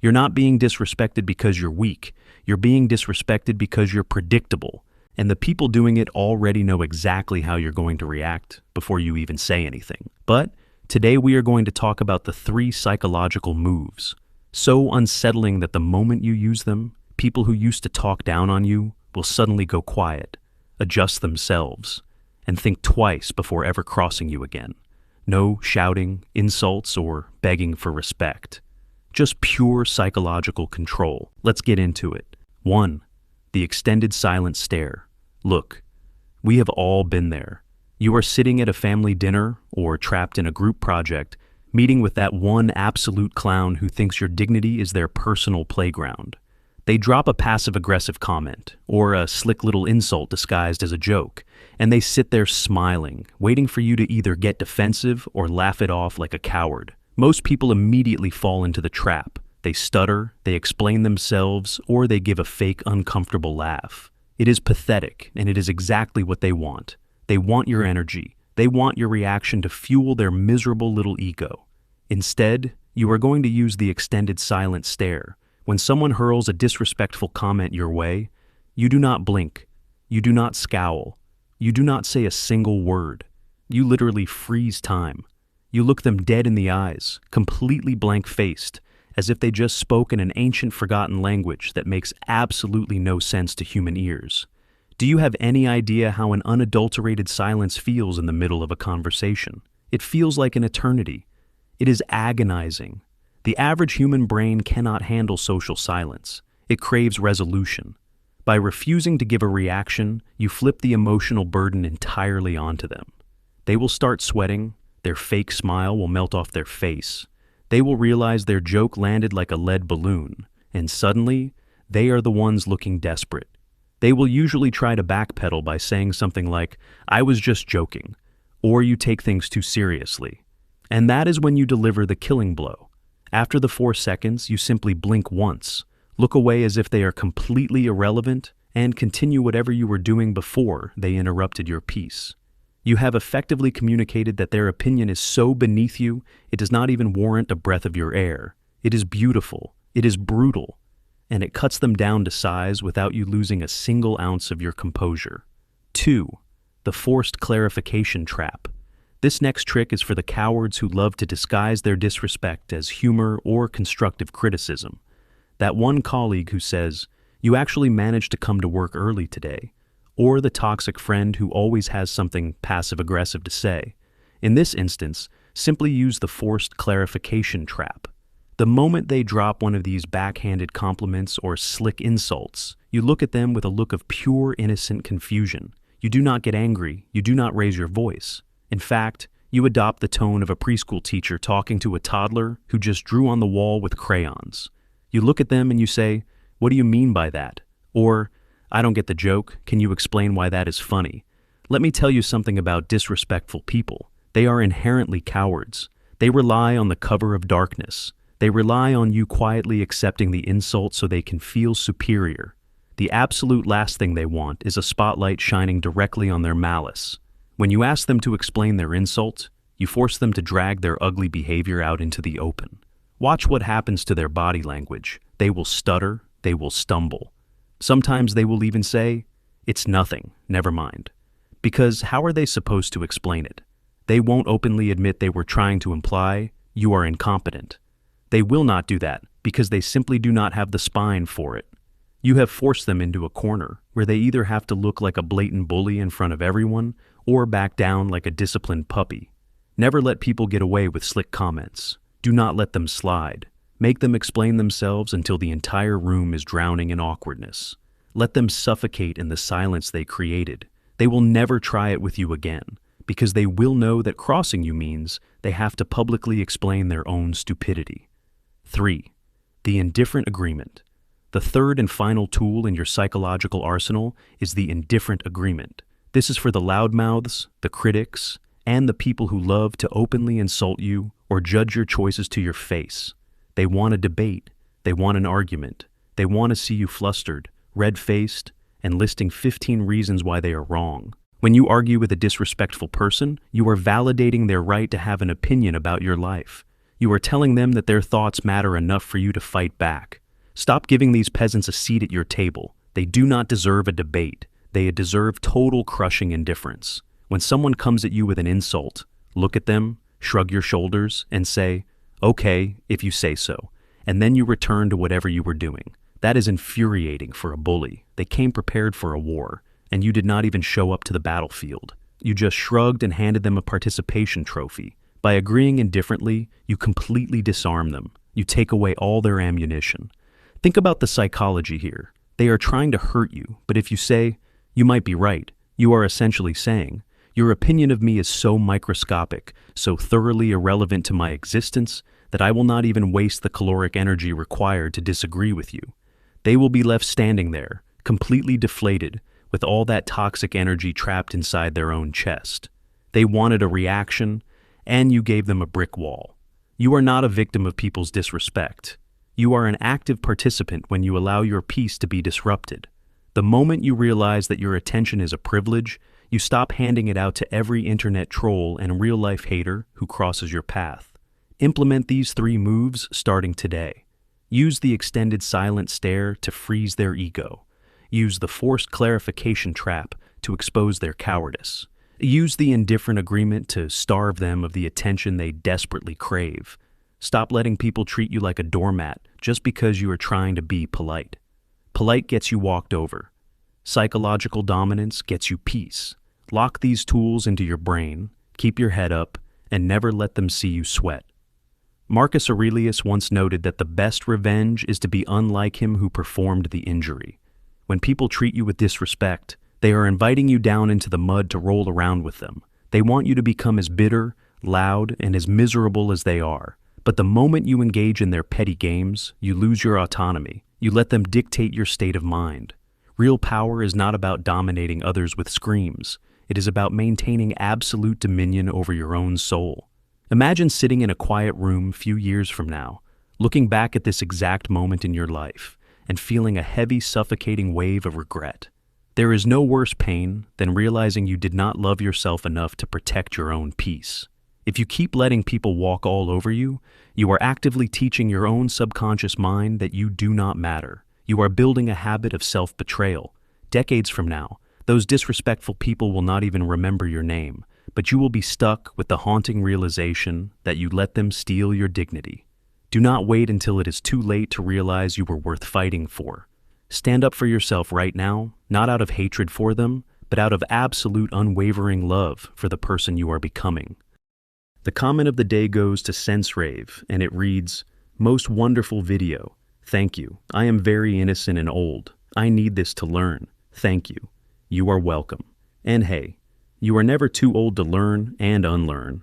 You're not being disrespected because you're weak. You're being disrespected because you're predictable. And the people doing it already know exactly how you're going to react before you even say anything. But today we are going to talk about the 3 psychological moves, so unsettling that the moment you use them, people who used to talk down on you will suddenly go quiet, adjust themselves, and think twice before ever crossing you again. No shouting, insults, or begging for respect. Just pure psychological control. Let's get into it. 1. The extended silent stare. Look, we have all been there. You are sitting at a family dinner or trapped in a group project, meeting with that one absolute clown who thinks your dignity is their personal playground. They drop a passive-aggressive comment or a slick little insult disguised as a joke, and they sit there smiling, waiting for you to either get defensive or laugh it off like a coward. Most people immediately fall into the trap. They stutter, they explain themselves, or they give a fake, uncomfortable laugh. It is pathetic, and it is exactly what they want. They want your energy. They want your reaction to fuel their miserable little ego. Instead, you are going to use the extended silent stare. When someone hurls a disrespectful comment your way, you do not blink. You do not scowl. You do not say a single word. You literally freeze time. You look them dead in the eyes, completely blank-faced, as if they just spoke in an ancient forgotten language that makes absolutely no sense to human ears. Do you have any idea how an unadulterated silence feels in the middle of a conversation? It feels like an eternity. It is agonizing. The average human brain cannot handle social silence. It craves resolution. By refusing to give a reaction, you flip the emotional burden entirely onto them. They will start sweating, their fake smile will melt off their face. They will realize their joke landed like a lead balloon, and suddenly, they are the ones looking desperate. They will usually try to backpedal by saying something like, "I was just joking," or "You take things too seriously." And that is when you deliver the killing blow. After the 4 seconds, you simply blink once, look away as if they are completely irrelevant, and continue whatever you were doing before they interrupted your piece. You have effectively communicated that their opinion is so beneath you, it does not even warrant a breath of your air. It is beautiful, it is brutal, and it cuts them down to size without you losing a single ounce of your composure. 2. The forced clarification trap. This next trick is for the cowards who love to disguise their disrespect as humor or constructive criticism. That one colleague who says, "You actually managed to come to work early today," or the toxic friend who always has something passive-aggressive to say. In this instance, simply use the forced clarification trap. The moment they drop one of these backhanded compliments or slick insults, you look at them with a look of pure innocent confusion. You do not get angry, you do not raise your voice. In fact, you adopt the tone of a preschool teacher talking to a toddler who just drew on the wall with crayons. You look at them and you say, "What do you mean by that?" Or, "I don't get the joke. Can you explain why that is funny?" Let me tell you something about disrespectful people. They are inherently cowards. They rely on the cover of darkness. They rely on you quietly accepting the insult so they can feel superior. The absolute last thing they want is a spotlight shining directly on their malice. When you ask them to explain their insult, you force them to drag their ugly behavior out into the open. Watch what happens to their body language. They will stutter, they will stumble. Sometimes they will even say, "It's nothing, never mind." Because how are they supposed to explain it? They won't openly admit they were trying to imply, "You are incompetent." They will not do that because they simply do not have the spine for it. You have forced them into a corner where they either have to look like a blatant bully in front of everyone or back down like a disciplined puppy. Never let people get away with slick comments. Do not let them slide. Make them explain themselves until the entire room is drowning in awkwardness. Let them suffocate in the silence they created. They will never try it with you again, because they will know that crossing you means they have to publicly explain their own stupidity. 3. The Indifferent Agreement. The third and final tool in your psychological arsenal is the Indifferent Agreement. This is for the loudmouths, the critics, and the people who love to openly insult you or judge your choices to your face. They want a debate. They want an argument. They want to see you flustered, red-faced, and listing 15 reasons why they are wrong. When you argue with a disrespectful person, you are validating their right to have an opinion about your life. You are telling them that their thoughts matter enough for you to fight back. Stop giving these peasants a seat at your table. They do not deserve a debate. They deserve total crushing indifference. When someone comes at you with an insult, look at them, shrug your shoulders, and say, "Okay, if you say so," and then you return to whatever you were doing. That is infuriating for a bully. They came prepared for a war, and you did not even show up to the battlefield. You just shrugged and handed them a participation trophy. By agreeing indifferently, you completely disarm them. You take away all their ammunition. Think about the psychology here. They are trying to hurt you, but if you say, "You might be right," you are essentially saying, "Your opinion of me is so microscopic, so thoroughly irrelevant to my existence, that I will not even waste the caloric energy required to disagree with you." They will be left standing there, completely deflated, with all that toxic energy trapped inside their own chest. They wanted a reaction, and you gave them a brick wall. You are not a victim of people's disrespect. You are an active participant when you allow your peace to be disrupted. The moment you realize that your attention is a privilege, you stop handing it out to every internet troll and real-life hater who crosses your path. Implement these 3 moves starting today. Use the extended silent stare to freeze their ego. Use the forced clarification trap to expose their cowardice. Use the indifferent agreement to starve them of the attention they desperately crave. Stop letting people treat you like a doormat just because you are trying to be polite. Polite gets you walked over. Psychological dominance gets you peace. Lock these tools into your brain, keep your head up, and never let them see you sweat. Marcus Aurelius once noted that the best revenge is to be unlike him who performed the injury. When people treat you with disrespect, they are inviting you down into the mud to roll around with them. They want you to become as bitter, loud, and as miserable as they are. But the moment you engage in their petty games, you lose your autonomy. You let them dictate your state of mind. Real power is not about dominating others with screams. It is about maintaining absolute dominion over your own soul. Imagine sitting in a quiet room few years from now, looking back at this exact moment in your life, and feeling a heavy, suffocating wave of regret. There is no worse pain than realizing you did not love yourself enough to protect your own peace. If you keep letting people walk all over you, you are actively teaching your own subconscious mind that you do not matter. You are building a habit of self-betrayal. Decades from now, those disrespectful people will not even remember your name, but you will be stuck with the haunting realization that you let them steal your dignity. Do not wait until it is too late to realize you were worth fighting for. Stand up for yourself right now, not out of hatred for them, but out of absolute unwavering love for the person you are becoming. The comment of the day goes to SenseRave, and it reads, "Most wonderful video. Thank you. I am very innocent and old. I need this to learn. Thank you. You are welcome. And hey, you are never too old to learn and unlearn.